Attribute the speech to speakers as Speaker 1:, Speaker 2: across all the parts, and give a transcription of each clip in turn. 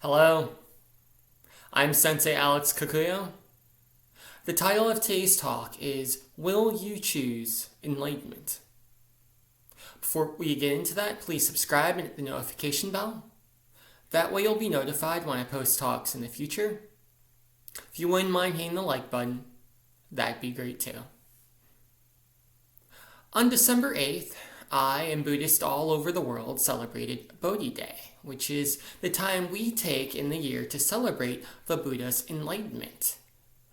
Speaker 1: Hello, I'm Sensei Alex Kakuyo. The title of today's talk is Will You Choose Enlightenment? Before we get into that, please subscribe and hit the notification bell. That way you'll be notified when I post talks in the future. If you wouldn't mind hitting the like button, that'd be great too. On December 8th, I and Buddhists all over the world celebrated Bodhi Day, which is the time we take in the year to celebrate the Buddha's enlightenment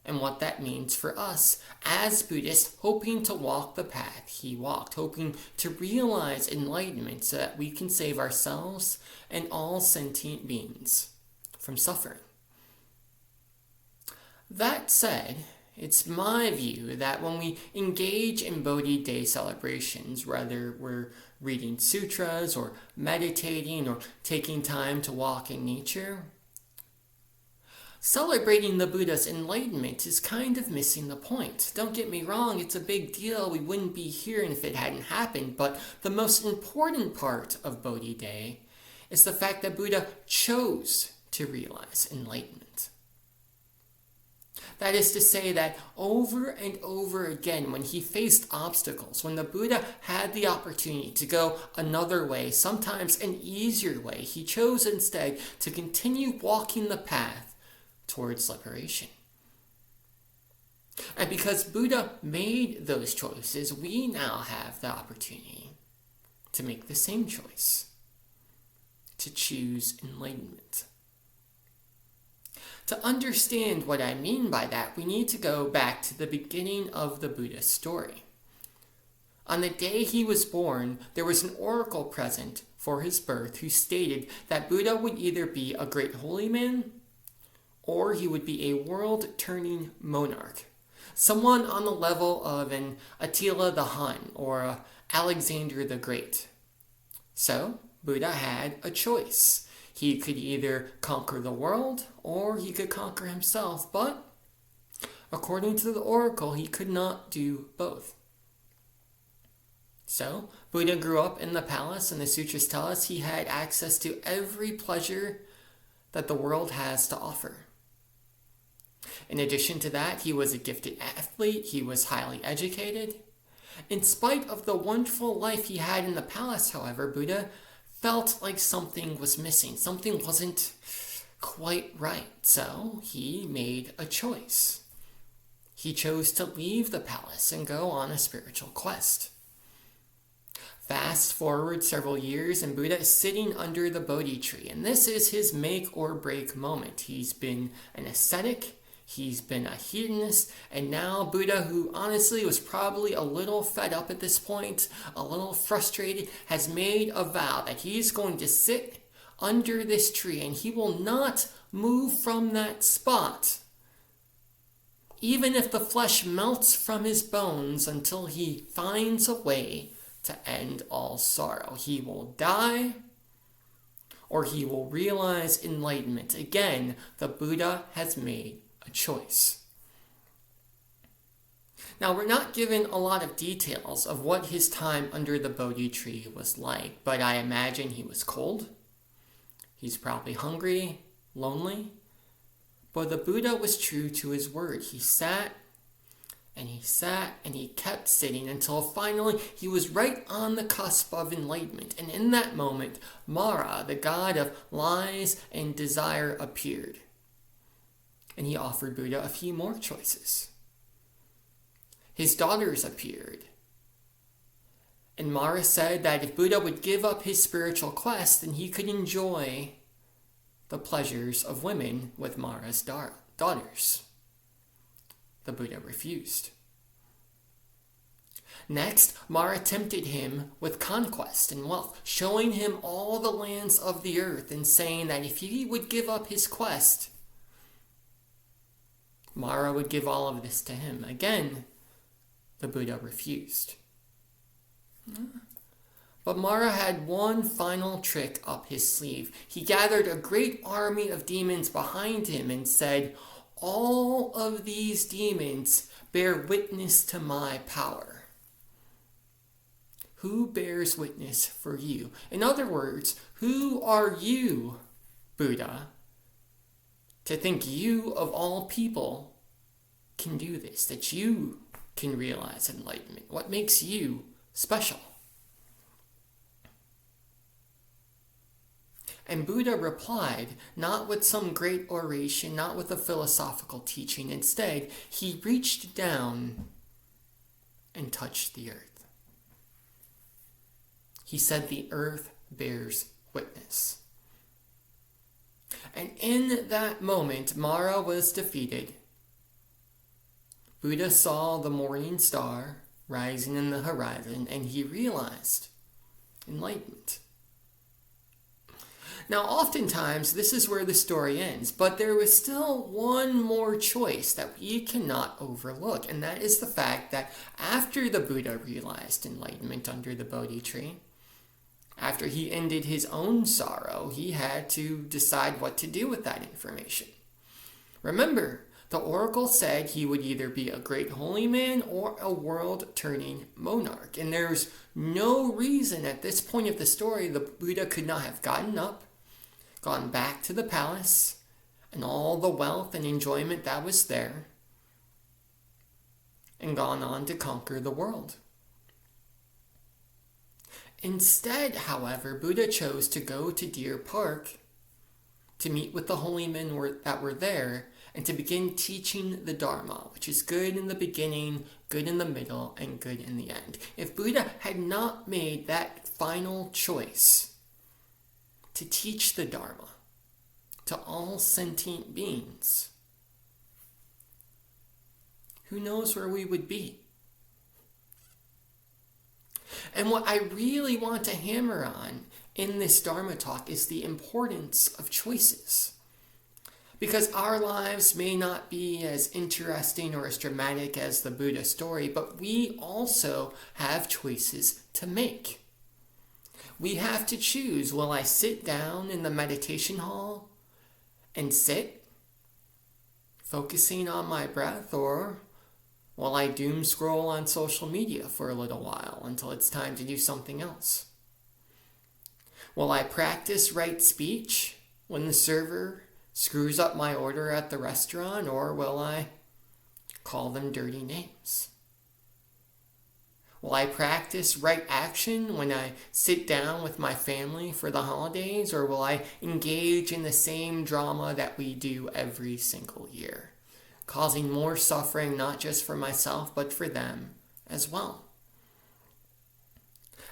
Speaker 1: and what that means for us as Buddhists hoping to walk the path he walked, hoping to realize enlightenment so that we can save ourselves and all sentient beings from suffering. That said, it's my view that when we engage in Bodhi Day celebrations, whether we're reading sutras or meditating or taking time to walk in nature, celebrating the Buddha's enlightenment is kind of missing the point. Don't get me wrong, it's a big deal. We wouldn't be here if it hadn't happened. But the most important part of Bodhi Day is the fact that Buddha chose to realize enlightenment. That is to say that over and over again, when he faced obstacles, when the Buddha had the opportunity to go another way, sometimes an easier way, he chose instead to continue walking the path towards liberation. And because Buddha made those choices, we now have the opportunity to make the same choice, to choose enlightenment. To understand what I mean by that, we need to go back to the beginning of the Buddha's story. On the day he was born, there was an oracle present for his birth who stated that Buddha would either be a great holy man or he would be a world-turning monarch, someone on the level of an Attila the Hun or a Alexander the Great. So, Buddha had a choice. He could either conquer the world or he could conquer himself, but according to the oracle, he could not do both. So, Buddha grew up in the palace, and the sutras tell us he had access to every pleasure that the world has to offer. In addition to that, he was a gifted athlete, he was highly educated. In spite of the wonderful life he had in the palace, however, Buddha felt like something was missing. Something wasn't quite right. So he made a choice. He chose to leave the palace and go on a spiritual quest. Fast forward several years, and Buddha is sitting under the Bodhi tree. And this is his make or break moment. He's been an ascetic. He's been a hedonist, and now Buddha, who honestly was probably a little fed up at this point, a little frustrated, has made a vow that he's going to sit under this tree and he will not move from that spot, even if the flesh melts from his bones, until he finds a way to end all sorrow. He will die, or he will realize enlightenment. Again, the Buddha has made a choice. Now, we're not given a lot of details of what his time under the Bodhi tree was like, but I imagine he was cold. He's probably hungry, lonely. But the Buddha was true to his word. He sat and he sat and he kept sitting until finally he was right on the cusp of enlightenment. And in that moment, Mara, the god of lies and desire, appeared. And he offered Buddha a few more choices. His daughters appeared. And Mara said that if Buddha would give up his spiritual quest, then he could enjoy the pleasures of women with Mara's daughters. The Buddha refused. Next, Mara tempted him with conquest and wealth, showing him all the lands of the earth and saying that if he would give up his quest, Mara would give all of this to him. Again, the Buddha refused. But Mara had one final trick up his sleeve. He gathered a great army of demons behind him and said, "All of these demons bear witness to my power." Who bears witness for you? In other words, who are you, Buddha, To think you, of all people, can do this, that you can realize enlightenment. What makes you special? And Buddha replied, not with some great oration, not with a philosophical teaching. Instead, he reached down and touched the earth. He said, the earth bears witness. And in that moment, Mara was defeated. Buddha saw the morning star rising in the horizon, and he realized enlightenment. Now, oftentimes, this is where the story ends, but there was still one more choice that we cannot overlook, and that is the fact that after the Buddha realized enlightenment under the Bodhi tree, after he ended his own sorrow, he had to decide what to do with that information. Remember, the oracle said he would either be a great holy man or a world-turning monarch, and there's no reason at this point of the story the Buddha could not have gotten up, gone back to the palace, and all the wealth and enjoyment that was there, and gone on to conquer the world. Instead, however, Buddha chose to go to Deer Park to meet with the holy men that were there and to begin teaching the Dharma, which is good in the beginning, good in the middle, and good in the end. If Buddha had not made that final choice to teach the Dharma to all sentient beings, who knows where we would be? And what I really want to hammer on in this Dharma talk is the importance of choices. Because our lives may not be as interesting or as dramatic as the Buddha story, but we also have choices to make. We have to choose, will I sit down in the meditation hall and sit, focusing on my breath, or will I doom scroll on social media for a little while until it's time to do something else? Will I practice right speech when the server screws up my order at the restaurant, or will I call them dirty names? Will I practice right action when I sit down with my family for the holidays, or will I engage in the same drama that we do every single year, causing more suffering not just for myself but for them as well?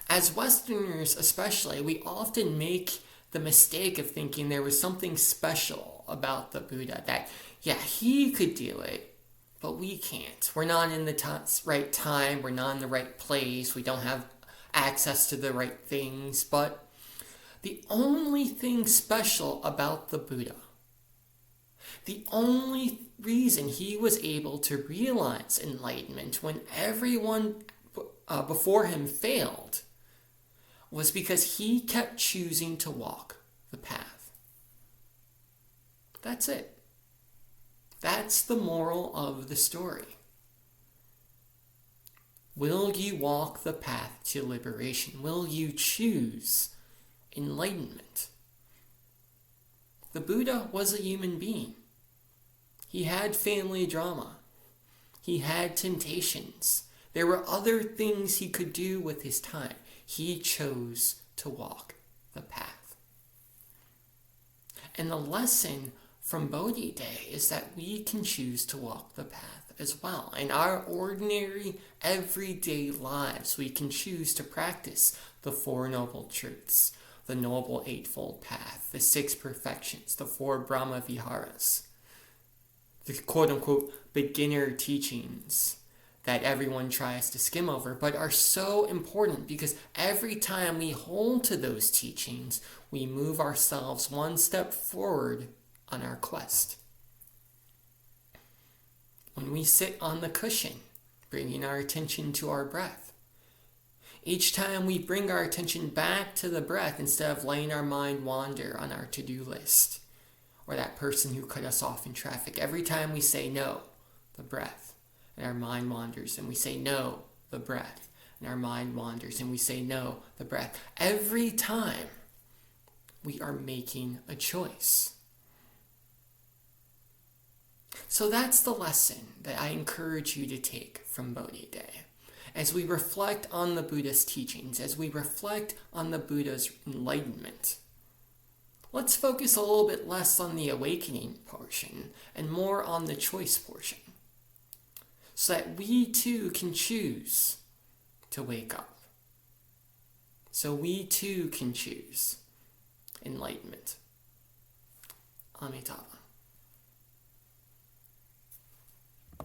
Speaker 1: As Westerners especially, we often make the mistake of thinking there was something special about the Buddha, that, yeah, he could do it, but we can't. We're not in the right time, we're not in the right place, we don't have access to the right things. But the only thing special about the Buddha, the only reason he was able to realize enlightenment when everyone before him failed, was because he kept choosing to walk the path. That's it. That's the moral of the story. Will you walk the path to liberation? Will you choose enlightenment? The Buddha was a human being. He had family drama. He had temptations. There were other things he could do with his time. He chose to walk the path. And the lesson from Bodhi Day is that we can choose to walk the path as well. In our ordinary, everyday lives, we can choose to practice the Four Noble Truths, the Noble Eightfold Path, the Six Perfections, the Four Brahma Viharas, the quote-unquote beginner teachings that everyone tries to skim over, but are so important because every time we hold to those teachings, we move ourselves one step forward on our quest. When we sit on the cushion, bringing our attention to our breath, each time we bring our attention back to the breath instead of letting our mind wander on our to-do list, or that person who cut us off in traffic, every time we say no, the breath, and our mind wanders, and we say no, the breath, and our mind wanders, and we say no, the breath. Every time we are making a choice. So that's the lesson that I encourage you to take from Bodhi Day. As we reflect on the Buddha's teachings, as we reflect on the Buddha's enlightenment, let's focus a little bit less on the awakening portion and more on the choice portion, so that we too can choose to wake up. So we too can choose enlightenment. Amitabha.